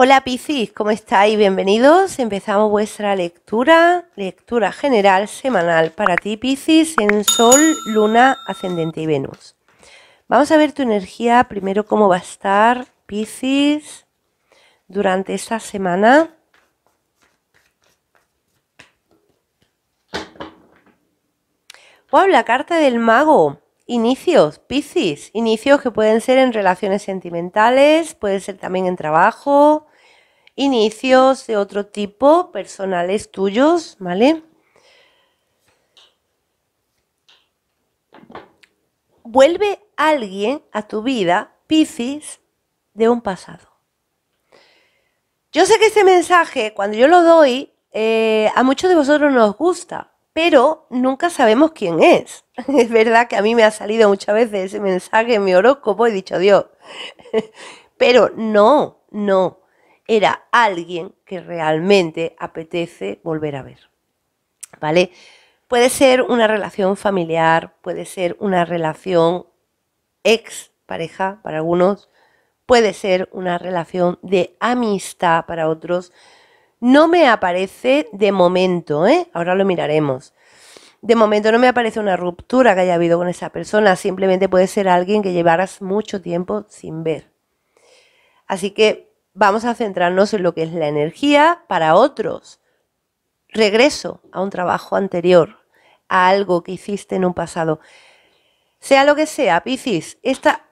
Hola Piscis, ¿cómo estáis? Bienvenidos. Empezamos vuestra lectura general semanal para ti Piscis en Sol, Luna, Ascendente y Venus. Vamos a ver tu energía primero, cómo va a estar Piscis durante esta semana. ¡Wow! La carta del mago. Inicios, Piscis. Inicios que pueden ser en relaciones sentimentales, puede ser también en trabajo. Inicios de otro tipo, personales tuyos, ¿vale? Vuelve alguien a tu vida, Piscis, de un pasado. Yo sé que este mensaje, cuando yo lo doy, a muchos de vosotros nos gusta, pero nunca sabemos quién es. Es verdad que a mí me ha salido muchas veces ese mensaje en mi horóscopo y he dicho, Dios, pero no, era alguien que realmente apetece volver a ver, ¿vale? Puede ser una relación familiar, puede ser una relación ex pareja para algunos, puede ser una relación de amistad para otros. No me aparece de momento, ahora lo miraremos. De momento no me aparece una ruptura que haya habido con esa persona, simplemente puede ser alguien que llevaras mucho tiempo sin ver. Así que vamos a centrarnos en lo que es la energía para otros. Regreso a un trabajo anterior, a algo que hiciste en un pasado. Sea lo que sea, Piscis, esta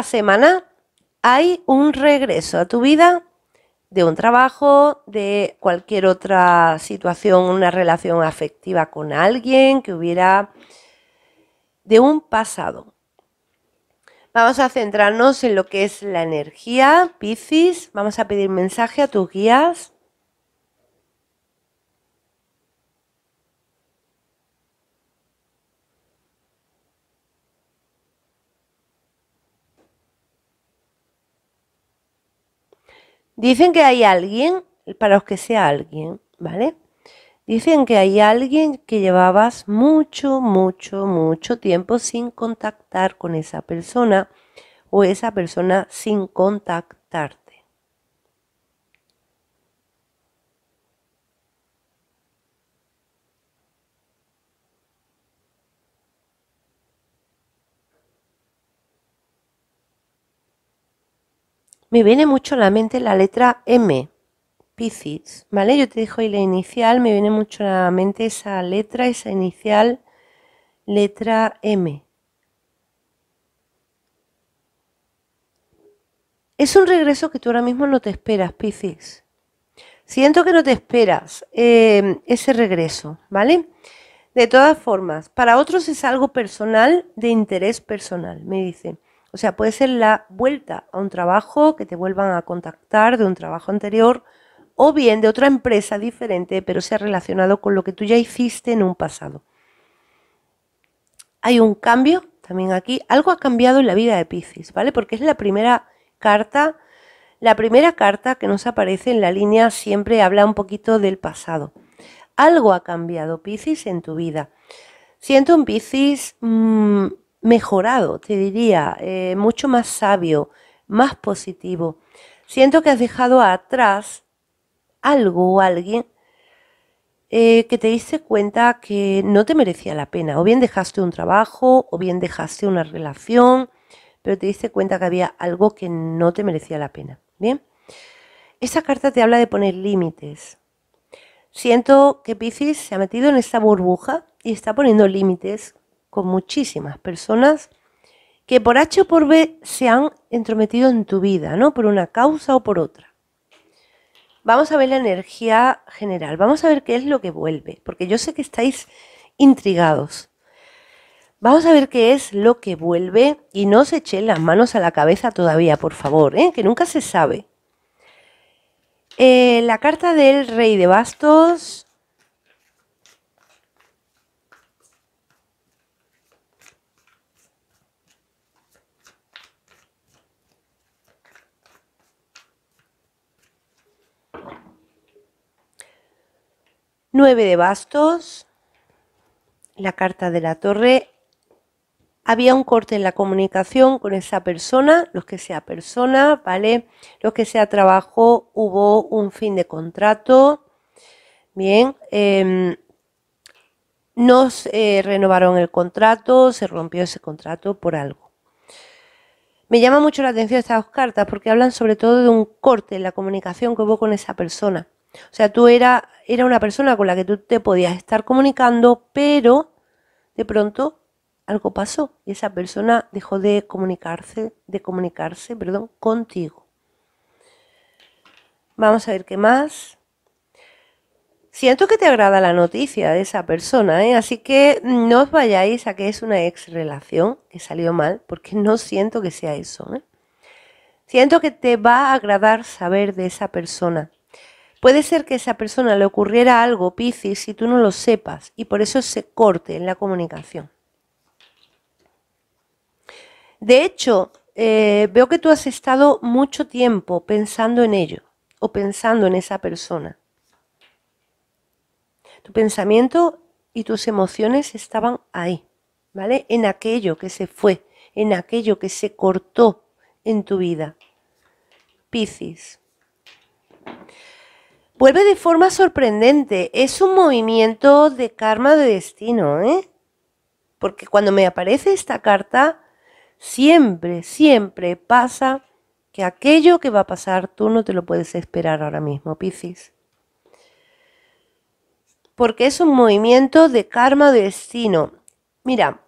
semana hay un regreso a tu vida de un trabajo, de cualquier otra situación, una relación afectiva con alguien que hubiera de un pasado. Vamos a centrarnos en lo que es la energía, Piscis. Vamos a pedir mensaje a tus guías. Dicen que hay alguien, para los que sea alguien, ¿vale? Dicen que hay alguien que llevabas mucho tiempo sin contactar con esa persona o esa persona sin contactarte. Me viene mucho a la mente la letra M, Piscis, ¿vale? Yo te dejo ahí la inicial, me viene mucho a la mente esa letra, esa inicial, letra M. Es un regreso que tú ahora mismo no te esperas, Piscis. Siento que no te esperas ese regreso, ¿vale? De todas formas, para otros es algo personal, de interés personal, me dice. O sea, puede ser la vuelta a un trabajo, que te vuelvan a contactar de un trabajo anterior, o bien de otra empresa diferente, pero sea relacionado con lo que tú ya hiciste en un pasado. Hay un cambio también aquí, algo ha cambiado en la vida de Piscis, ¿vale? Porque es la primera carta que nos aparece en la línea, siempre habla un poquito del pasado. Algo ha cambiado, Piscis, en tu vida. Siento un Piscis mejorado, te diría, mucho más sabio, más positivo. Siento que has dejado atrás algo o alguien que te diste cuenta que no te merecía la pena. O bien dejaste un trabajo, o bien dejaste una relación, pero te diste cuenta que había algo que no te merecía la pena. Bien, esta carta te habla de poner límites. Siento que Piscis se ha metido en esta burbuja y está poniendo límites con muchísimas personas que por H o por B se han entrometido en tu vida, ¿no? Por una causa o por otra. Vamos a ver la energía general, vamos a ver qué es lo que vuelve, porque yo sé que estáis intrigados. Vamos a ver qué es lo que vuelve y no os echen las manos a la cabeza todavía, por favor, que nunca se sabe. La carta del Rey de Bastos. Nueve de Bastos. La carta de la Torre. había un corte en la comunicación con esa persona, los que sea persona, ¿vale? Los que sea trabajo, hubo un fin de contrato, bien, no renovaron el contrato, se rompió ese contrato por algo. Me llama mucho la atención estas dos cartas porque hablan sobre todo de un corte en la comunicación que hubo con esa persona. O sea, era una persona con la que tú te podías estar comunicando, pero de pronto algo pasó y esa persona dejó de comunicarse, perdón, contigo. Vamos a ver qué más. Siento que te agrada la noticia de esa persona, ¿eh? Así que no os vayáis a que es una ex relación que salió mal, porque no siento que sea eso, ¿eh? Siento que te va a agradar saber de esa persona. Puede ser que a esa persona le ocurriera algo, Piscis, y tú no lo sepas, y por eso se corte en la comunicación. De hecho, veo que tú has estado mucho tiempo pensando en ello, o pensando en esa persona. Tu pensamiento y tus emociones estaban ahí, ¿vale? En aquello que se fue, en aquello que se cortó en tu vida. Piscis. Vuelve de forma sorprendente. Es un movimiento de karma de destino, ¿eh? Porque cuando me aparece esta carta, siempre, siempre pasa que aquello que va a pasar tú no te lo puedes esperar ahora mismo, Piscis. Porque es un movimiento de karma de destino. Mira,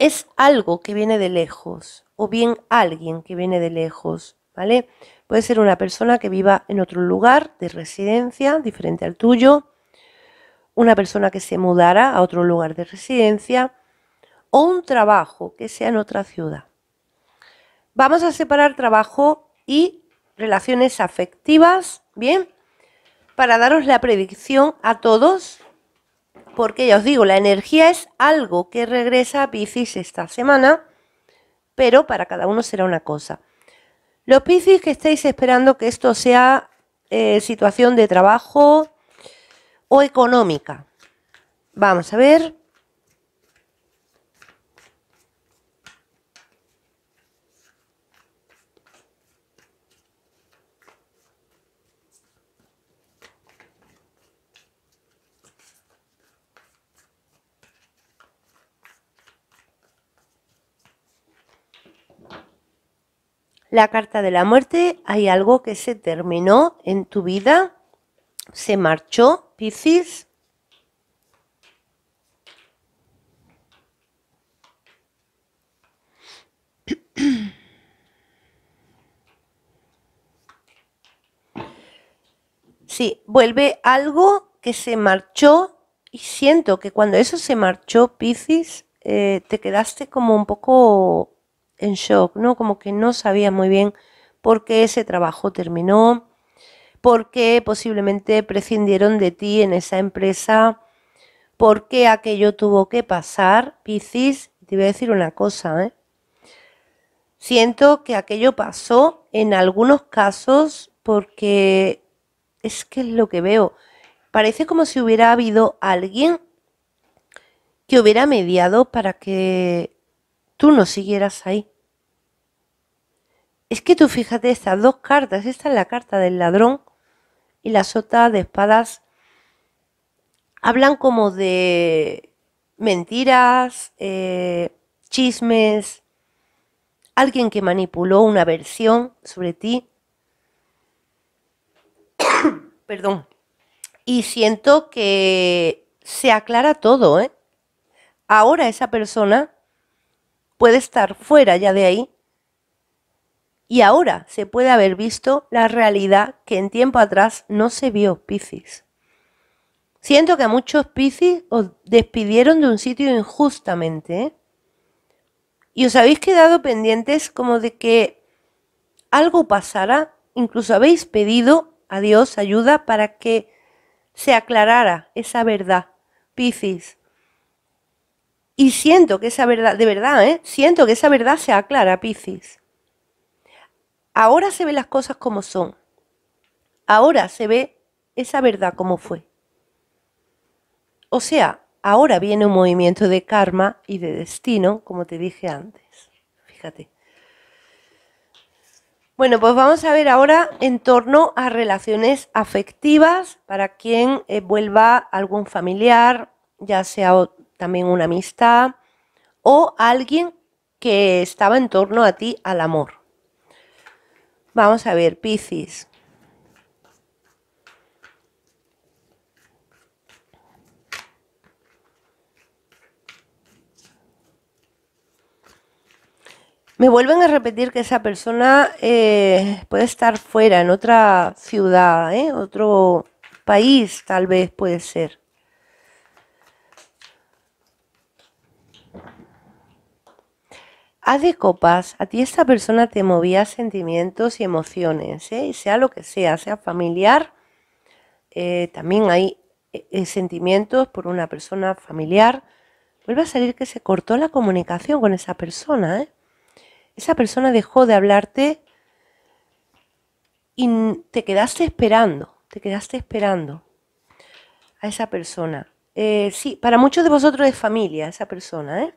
es algo que viene de lejos, o bien alguien que viene de lejos, ¿vale? Puede ser una persona que viva en otro lugar de residencia, diferente al tuyo, una persona que se mudara a otro lugar de residencia, o un trabajo que sea en otra ciudad. Vamos a separar trabajo y relaciones afectivas, ¿bien? Para daros la predicción a todos, porque ya os digo, la energía es algo que regresa a Piscis esta semana, pero para cada uno será una cosa. Los Piscis que estáis esperando que esto sea situación de trabajo o económica. Vamos a ver. La carta de la muerte, hay algo que se terminó en tu vida, se marchó, Piscis. Sí, vuelve algo que se marchó y siento que cuando eso se marchó, Piscis, te quedaste como un poco en shock, ¿no? Como que no sabías muy bien por qué ese trabajo terminó, por qué posiblemente prescindieron de ti en esa empresa, por qué aquello tuvo que pasar, Piscis. Te voy a decir una cosa, ¿eh? Siento que aquello pasó en algunos casos porque es que es lo que veo. Parece como si hubiera habido alguien que hubiera mediado para que tú no siguieras ahí. Es que tú fíjate estas dos cartas, esta es la carta del ladrón y la sota de espadas, hablan como de mentiras, chismes, alguien que manipuló una versión sobre ti. Perdón. Y siento que se aclara todo, ¿eh? Ahora esa persona puede estar fuera ya de ahí y ahora se puede haber visto la realidad que en tiempo atrás no se vio, Piscis. Siento que a muchos Piscis os despidieron de un sitio injustamente, ¿eh? Y os habéis quedado pendientes como de que algo pasara, incluso habéis pedido a Dios ayuda para que se aclarara esa verdad, Piscis. Y siento que esa verdad, de verdad, siento que esa verdad se aclara, Piscis. Ahora se ven las cosas como son. Ahora se ve esa verdad como fue. O sea, ahora viene un movimiento de karma y de destino, como te dije antes. Fíjate. Bueno, pues vamos a ver ahora en torno a relaciones afectivas para quien vuelva algún familiar, ya sea también una amistad o alguien que estaba en torno a ti, al amor. Vamos a ver, Piscis. Me vuelven a repetir que esa persona puede estar fuera, en otra ciudad, otro país tal vez puede ser. Haz de copas, a ti esta persona te movía sentimientos y emociones, y sea lo que sea familiar, también hay sentimientos por una persona familiar. Vuelve a salir que se cortó la comunicación con esa persona, Esa persona dejó de hablarte y te quedaste esperando a esa persona. Sí, para muchos de vosotros es familia esa persona,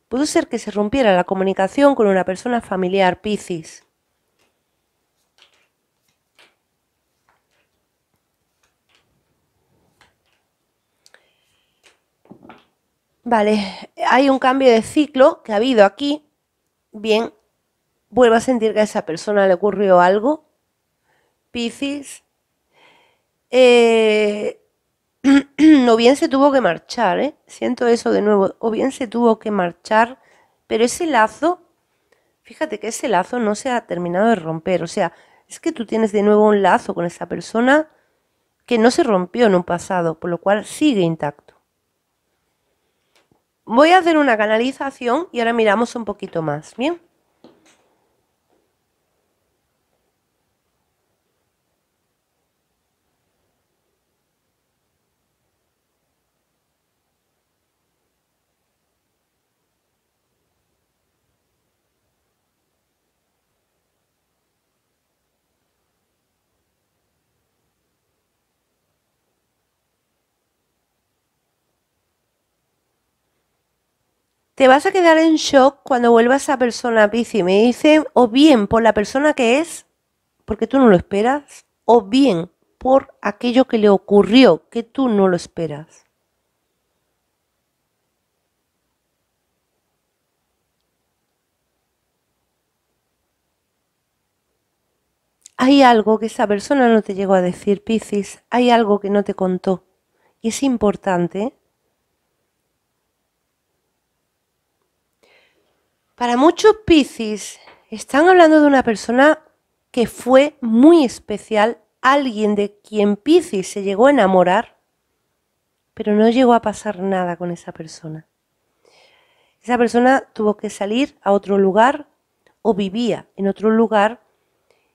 Pudo ser que se rompiera la comunicación con una persona familiar, Piscis. Vale, hay un cambio de ciclo que ha habido aquí. Bien, vuelvo a sentir que a esa persona le ocurrió algo. Piscis. O bien se tuvo que marchar, siento eso de nuevo, o bien se tuvo que marchar, pero ese lazo, fíjate que ese lazo no se ha terminado de romper, o sea, es que tú tienes de nuevo un lazo con esa persona que no se rompió en un pasado, por lo cual sigue intacto. Voy a hacer una canalización y ahora miramos un poquito más, ¿bien? Te vas a quedar en shock cuando vuelva esa persona, Piscis. Me dicen, o bien por la persona que es, porque tú no lo esperas, o bien por aquello que le ocurrió, que tú no lo esperas. Hay algo que esa persona no te llegó a decir, Piscis, hay algo que no te contó. Y es importante. Para muchos Piscis, están hablando de una persona que fue muy especial, alguien de quien Piscis se llegó a enamorar, pero no llegó a pasar nada con esa persona. Esa persona tuvo que salir a otro lugar o vivía en otro lugar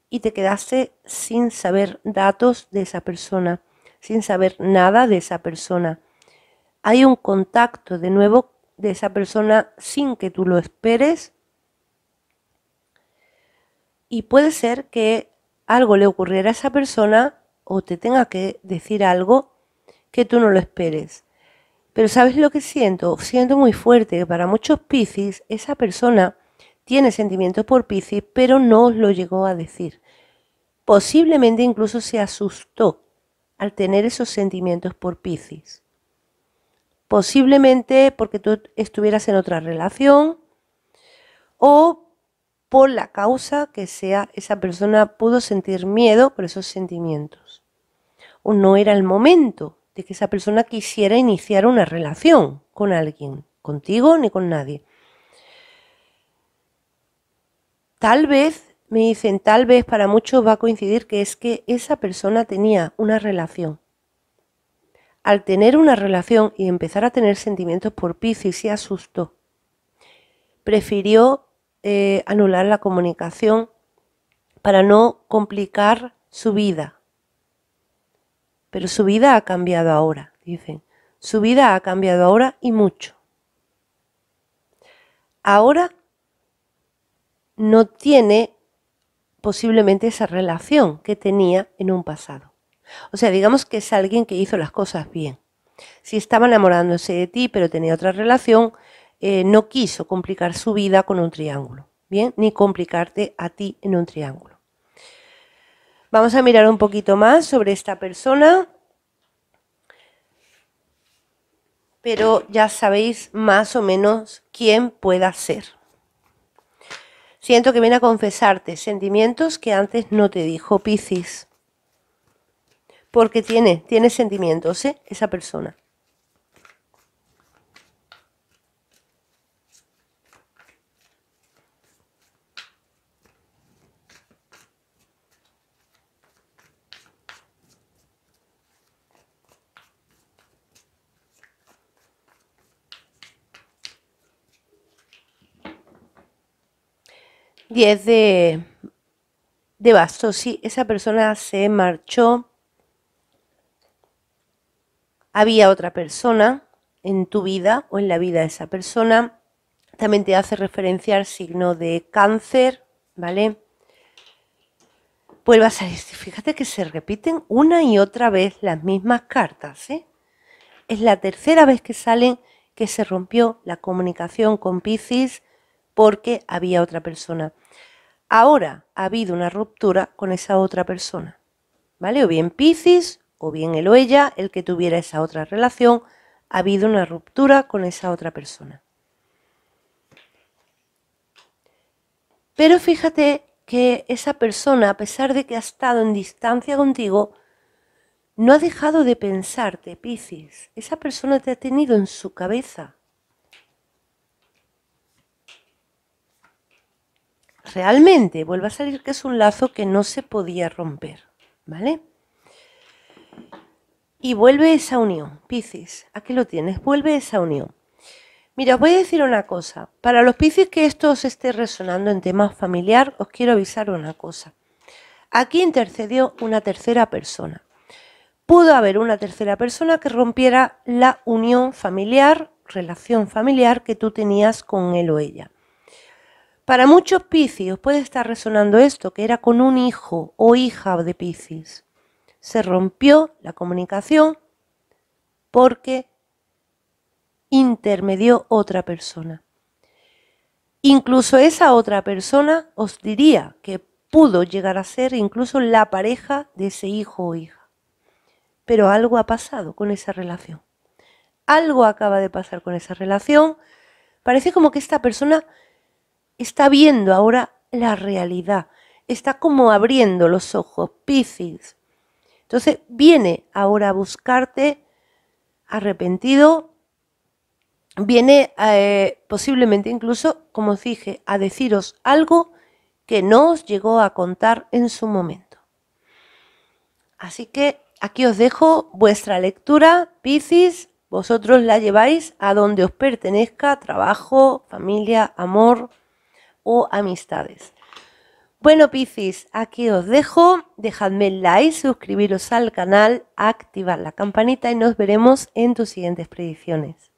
y te quedaste sin saber datos de esa persona, sin saber nada de esa persona. Hay un contacto de nuevo de esa persona sin que tú lo esperes y puede ser que algo le ocurriera a esa persona o te tenga que decir algo que tú no lo esperes. Pero ¿sabes lo que siento? Siento muy fuerte que para muchos Piscis esa persona tiene sentimientos por Piscis, pero no os lo llegó a decir. Posiblemente incluso se asustó al tener esos sentimientos por Piscis. Posiblemente porque tú estuvieras en otra relación o por la causa que sea, esa persona pudo sentir miedo por esos sentimientos. O no era el momento de que esa persona quisiera iniciar una relación con alguien, contigo ni con nadie. Tal vez, me dicen, tal vez para muchos va a coincidir que es que esa persona tenía una relación. Al tener una relación y empezar a tener sentimientos por Piscis, se asustó. Prefirió anular la comunicación para no complicar su vida. Pero su vida ha cambiado ahora, dicen. Su vida ha cambiado ahora y mucho. Ahora no tiene posiblemente esa relación que tenía en un pasado. O sea, digamos que es alguien que hizo las cosas bien. Si estaba enamorándose de ti, pero tenía otra relación, no quiso complicar su vida con un triángulo, ¿bien? Ni complicarte a ti en un triángulo. Vamos a mirar un poquito más sobre esta persona, pero ya sabéis más o menos quién pueda ser. Siento que viene a confesarte sentimientos que antes no te dijo, Piscis. Porque tiene sentimientos, esa persona. Diez de bastos, sí, esa persona se marchó. Había otra persona en tu vida o en la vida de esa persona. También te hace referencia al signo de Cáncer, ¿vale? Vuelve a salir. Fíjate que se repiten una y otra vez las mismas cartas, ¿eh? Es la tercera vez que salen que se rompió la comunicación con Piscis porque había otra persona. Ahora ha habido una ruptura con esa otra persona, ¿vale? O bien Piscis o bien él o ella, el que tuviera esa otra relación, ha habido una ruptura con esa otra persona. Pero fíjate que esa persona, a pesar de que ha estado en distancia contigo, no ha dejado de pensarte, Piscis. Esa persona te ha tenido en su cabeza. Realmente vuelve a salir que es un lazo que no se podía romper, ¿vale? Y vuelve esa unión, Piscis. Aquí lo tienes, vuelve esa unión. Mira, os voy a decir una cosa. Para los Piscis que esto os esté resonando en temas familiar, os quiero avisar una cosa. Aquí intercedió una tercera persona. Pudo haber una tercera persona que rompiera la unión familiar, relación familiar que tú tenías con él o ella. Para muchos Piscis os puede estar resonando esto, que era con un hijo o hija de Piscis. Se rompió la comunicación porque intermedió otra persona. Incluso esa otra persona os diría que pudo llegar a ser incluso la pareja de ese hijo o hija. Pero algo ha pasado con esa relación. Algo acaba de pasar con esa relación. Parece como que esta persona está viendo ahora la realidad. Está como abriendo los ojos, Piscis. Entonces viene ahora a buscarte arrepentido. Viene posiblemente incluso, como os dije, a deciros algo que no os llegó a contar en su momento. Así que aquí os dejo vuestra lectura, Piscis. Vosotros la lleváis a donde os pertenezca, trabajo, familia, amor o amistades. Bueno, Piscis, aquí os dejo. Dejadme el like, suscribiros al canal, activar la campanita y nos veremos en tus siguientes predicciones.